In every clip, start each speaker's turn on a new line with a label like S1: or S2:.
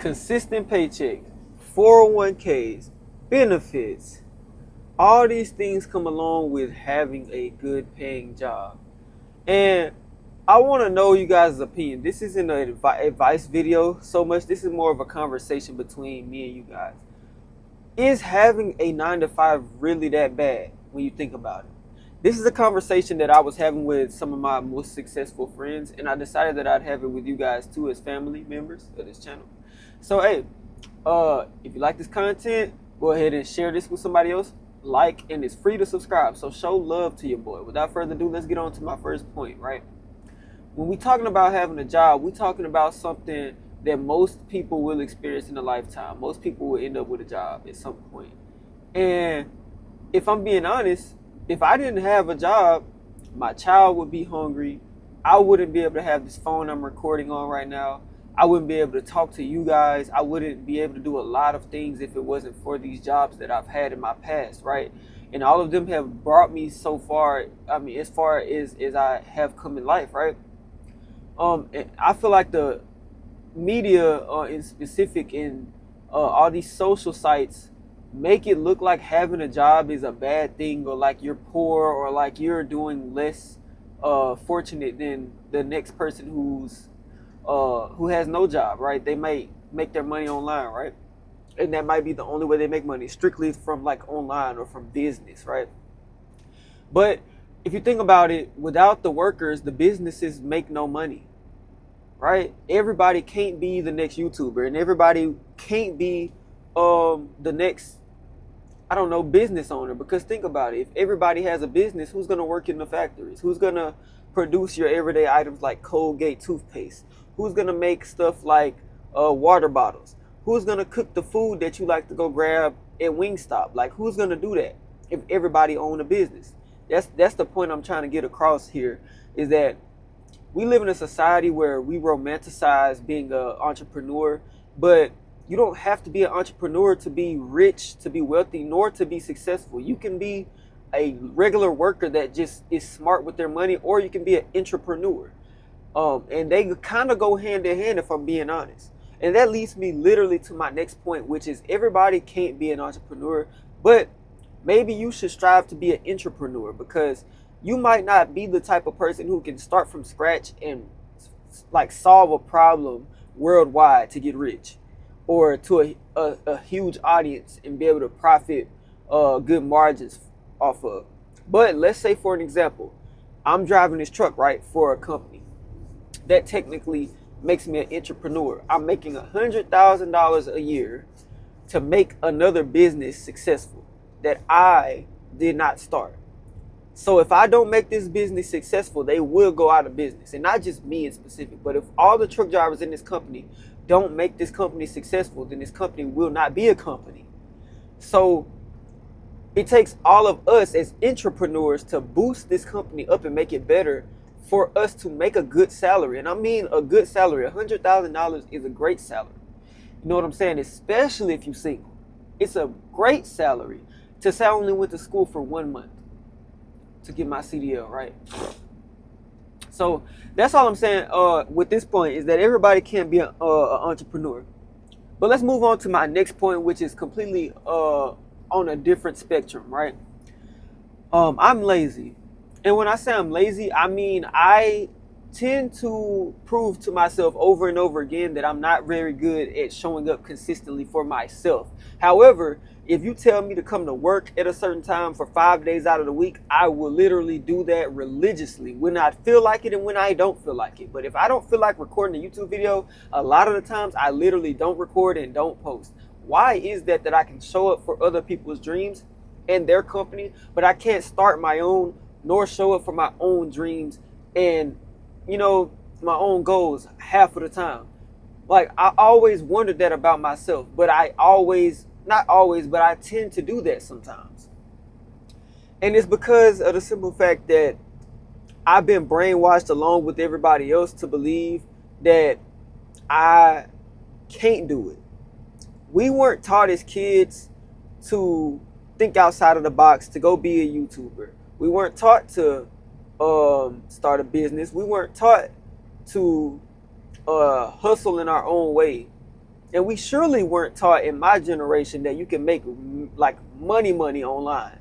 S1: consistent paycheck, 401ks, benefits, all these things come along with having a good paying job. And I want to know you guys' opinion. This isn't an advice video so much. This is more of a conversation between me and you guys. Is having a 9 to 5 really that bad when you think about it? This is a conversation that I was having with some of my most successful friends, and I decided that I'd have it with you guys too as family members of this channel. So, hey, if you like this content, go ahead and share this with somebody else. Like, and it's free to subscribe. So show love to your boy. Without further ado, let's get on to my first point, right? When we're talking about having a job, we're talking about something that most people will experience in a lifetime. Most people will end up with a job at some point. And if I'm being honest, if I didn't have a job, my child would be hungry. I wouldn't be able to have this phone I'm recording on right now. I wouldn't be able to talk to you guys. I wouldn't be able to do a lot of things if it wasn't for these jobs that I've had in my past, right? And all of them have brought me so far, I mean, as far as I have come in life, right? And I feel like the media in specific in all these social sites make it look like having a job is a bad thing, or like you're poor, or like you're doing less fortunate than the next person who has no job, right? They might make their money online, right? And that might be the only way they make money, strictly from like online or from business, right? But if you think about it, without the workers, the businesses make no money, right? Everybody can't be the next YouTuber, and everybody can't be the next, I don't know, business owner. Because think about it, if everybody has a business, who's gonna work in the factories? Who's gonna produce your everyday items like Colgate toothpaste? Who's gonna make stuff like water bottles? Who's gonna cook the food that you like to go grab at Wingstop? Like, who's gonna do that if everybody own a business? That's the point I'm trying to get across here, is that we live in a society where we romanticize being an entrepreneur, but you don't have to be an entrepreneur to be rich, to be wealthy, nor to be successful. You can be a regular worker that just is smart with their money, or you can be an entrepreneur. And they kind of go hand in hand, if I'm being honest. And that leads me literally to my next point, which is everybody can't be an entrepreneur, but maybe you should strive to be an entrepreneur, because you might not be the type of person who can start from scratch and like solve a problem worldwide to get rich, or to a huge audience and be able to profit good margins off of. But let's say, for an example, I'm driving this truck, right, for a company. That technically makes me an entrepreneur. I'm making $100,000 a year to make another business successful that I did not start. So if I don't make this business successful, they will go out of business. And not just me in specific, but if all the truck drivers in this company don't make this company successful, then this company will not be a company. So it takes all of us as entrepreneurs to boost this company up and make it better, for us to make a good salary. And I mean a good salary. $100,000 is a great salary. You know what I'm saying? Especially if you're single. It's a great salary to say I only went to school for 1 month to get my CDL, right? So that's all I'm saying with this point, is that everybody can't be an entrepreneur. But let's move on to my next point, which is completely on a different spectrum, right? I'm lazy. And when I say I'm lazy, I mean I tend to prove to myself over and over again that I'm not very good at showing up consistently for myself. However, if you tell me to come to work at a certain time for 5 days out of the week, I will literally do that religiously when I feel like it and when I don't feel like it. But if I don't feel like recording a YouTube video, a lot of the times I literally don't record and don't post. Why is that I can show up for other people's dreams and their company, but I can't start my own nor show up for my own dreams and, you know, my own goals half of the time? Like, I always wondered that about myself, but not always, but I tend to do that sometimes. And it's because of the simple fact that I've been brainwashed along with everybody else to believe that I can't do it. We weren't taught as kids to think outside of the box, to go be a YouTuber. We weren't taught to start a business. We weren't taught to hustle in our own way. And we surely weren't taught in my generation that you can make like money online.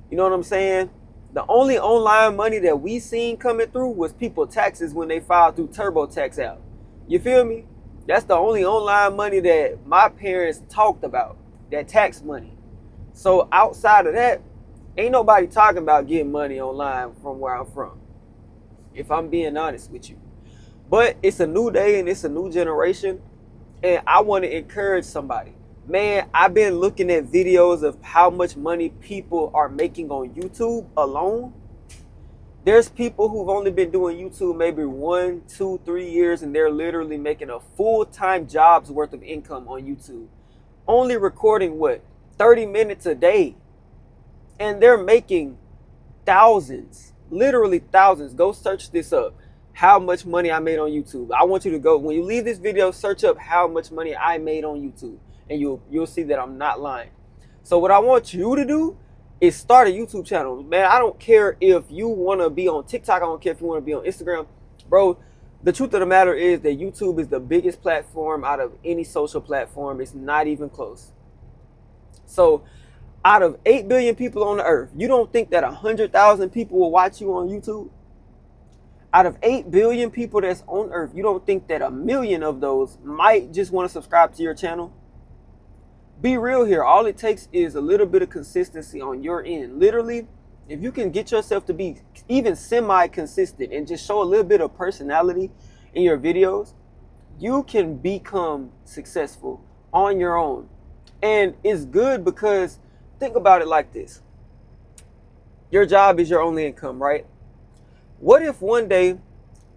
S1: You know what I'm saying? The only online money that we seen coming through was people taxes when they filed through TurboTax app. You feel me? That's the only online money that my parents talked about, that tax money. So outside of that, ain't nobody talking about getting money online from where I'm from, if I'm being honest with you. But it's a new day and it's a new generation, and I want to encourage somebody. Man, I've been looking at videos of how much money people are making on YouTube alone. There's people who've only been doing YouTube maybe 1, 2, 3 years, and they're literally making a full-time job's worth of income on YouTube. Only recording, 30 minutes a day. And they're making thousands, literally thousands. Go search this up. How much money I made on YouTube. I want you to go, when you leave this video, search up how much money I made on YouTube. And you'll see that I'm not lying. So what I want you to do is start a YouTube channel. Man, I don't care if you want to be on TikTok. I don't care if you want to be on Instagram. Bro, the truth of the matter is that YouTube is the biggest platform out of any social platform. It's not even close. So out of 8 billion people on the earth, you don't think that 100,000 people will watch you on YouTube? Out of 8 billion people that's on earth, you don't think that 1 million of those might just want to subscribe to your channel? Be real here. All it takes is a little bit of consistency on your end. Literally, if you can get yourself to be even semi-consistent and just show a little bit of personality in your videos, you can become successful on your own. And it's good because think about it like this. Your job is your only income, right? What if one day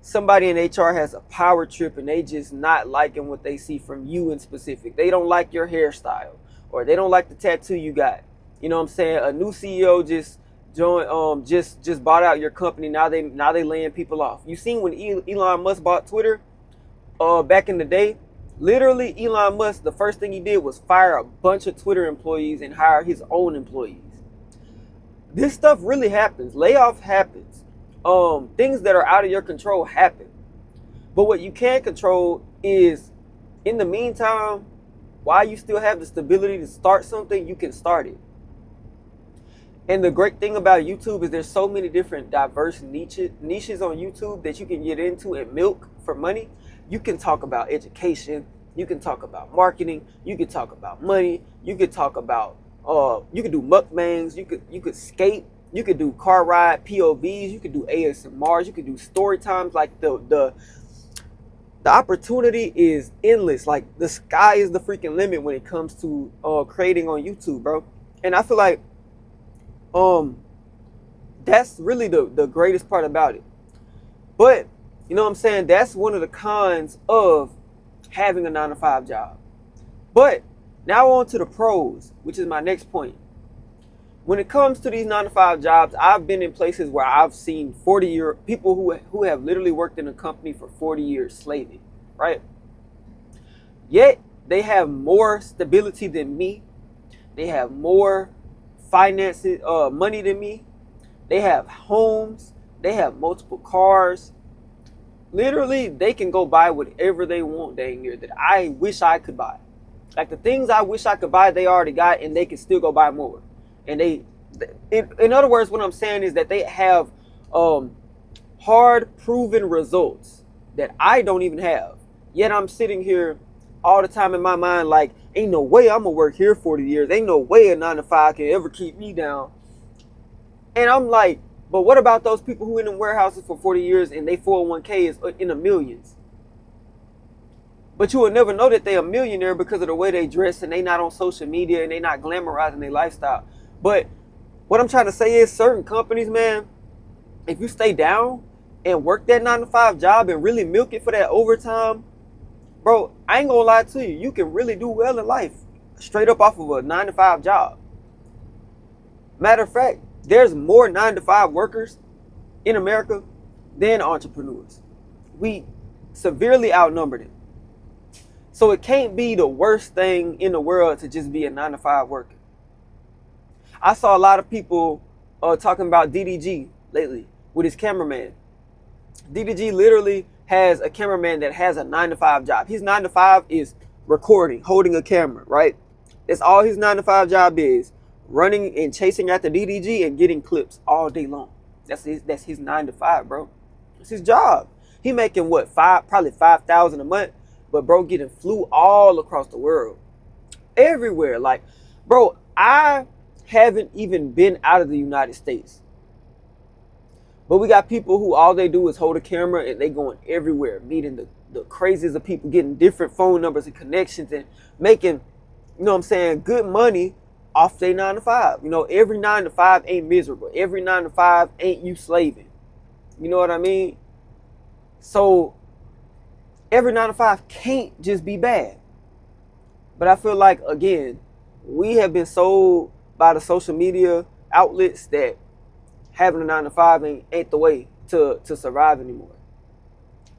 S1: somebody in HR has a power trip and they just not liking what they see from you in specific? They don't like your hairstyle, or they don't like the tattoo you got. You know what I'm saying? A new CEO just joined, just bought out your company. Now they laying people off. You seen when Elon Musk bought Twitter back in the day? Literally, Elon Musk, the first thing he did was fire a bunch of Twitter employees and hire his own employees. This stuff really happens. Layoff happens. Things that are out of your control happen. But what you can control is, in the meantime, while you still have the stability to start something, you can start it. And the great thing about YouTube is there's so many different diverse niches on YouTube that you can get into and milk for money. You can talk about education. You can talk about marketing. You can talk about money. You could talk about, you could do mukbangs. You could skate. You could do car ride POVs. You could do ASMRs. You could do story times. Like the opportunity is endless. Like the sky is the freaking limit when it comes to creating on YouTube, bro. And I feel like that's really the greatest part about it. But you know what I'm saying? That's one of the cons of having a 9-to-5 job. But now on to the pros, which is my next point. When it comes to these 9-to-5 jobs, I've been in places where I've seen 40-year people who have literally worked in a company for 40 years slaving, right? Yet they have more stability than me. They have more finances, money than me. They have homes. They have multiple cars. Literally, they can go buy whatever they want dang near that I wish I could buy. Like the things I wish I could buy, they already got, and they can still go buy more. And in other words, what I'm saying is that they have hard proven results that I don't even have. Yet I'm sitting here all the time in my mind like, ain't no way I'm gonna work here 40 years. Ain't no way a 9-to-5 can ever keep me down. And I'm like, but what about those people who in the warehouses for 40 years and they 401k is in the millions? But you will never know that they're a millionaire because of the way they dress, and they not on social media, and they not glamorizing their lifestyle. But what I'm trying to say is certain companies, man, if you stay down and work that 9-to-5 job and really milk it for that overtime, bro, I ain't gonna lie to you. You can really do well in life straight up off of a 9-to-5 job. Matter of fact, there's more 9-to-5 workers in America than entrepreneurs. We severely outnumber them. So it can't be the worst thing in the world to just be a 9-to-5 worker. I saw a lot of people talking about DDG lately with his cameraman. DDG literally has a cameraman that has a 9-to-5 job. His 9-to-5 is recording, holding a camera, right? That's all his 9 to 5 job is. Running and chasing after DDG and getting clips all day long. That's his 9 to 5, bro. It's his job. He making what, probably 5,000 a month, but bro getting flew all across the world. Everywhere. Like, bro, I haven't even been out of the United States. But we got people who all they do is hold a camera and they going everywhere, meeting the craziest of people, getting different phone numbers and connections and making, you know what I'm saying, good money off their 9 to 5. You know, every 9 to 5 ain't miserable. Every 9 to 5 ain't you slaving. You know what I mean? So every 9 to 5 can't just be bad. But I feel like, again, we have been sold by the social media outlets that having a 9 to 5 ain't the way to survive anymore.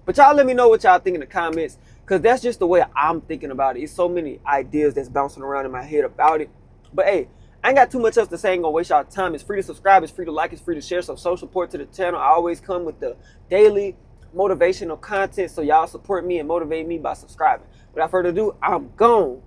S1: But y'all let me know what y'all think in the comments, because that's just the way I'm thinking about it. It's so many ideas that's bouncing around in my head about it. But hey, I ain't got too much else to say. I ain't gonna waste y'all time. It's free to subscribe, it's free to like, it's free to share. So show support to the channel. I always come with the daily motivational content, so y'all support me and motivate me by subscribing. Without further ado, I'm gone.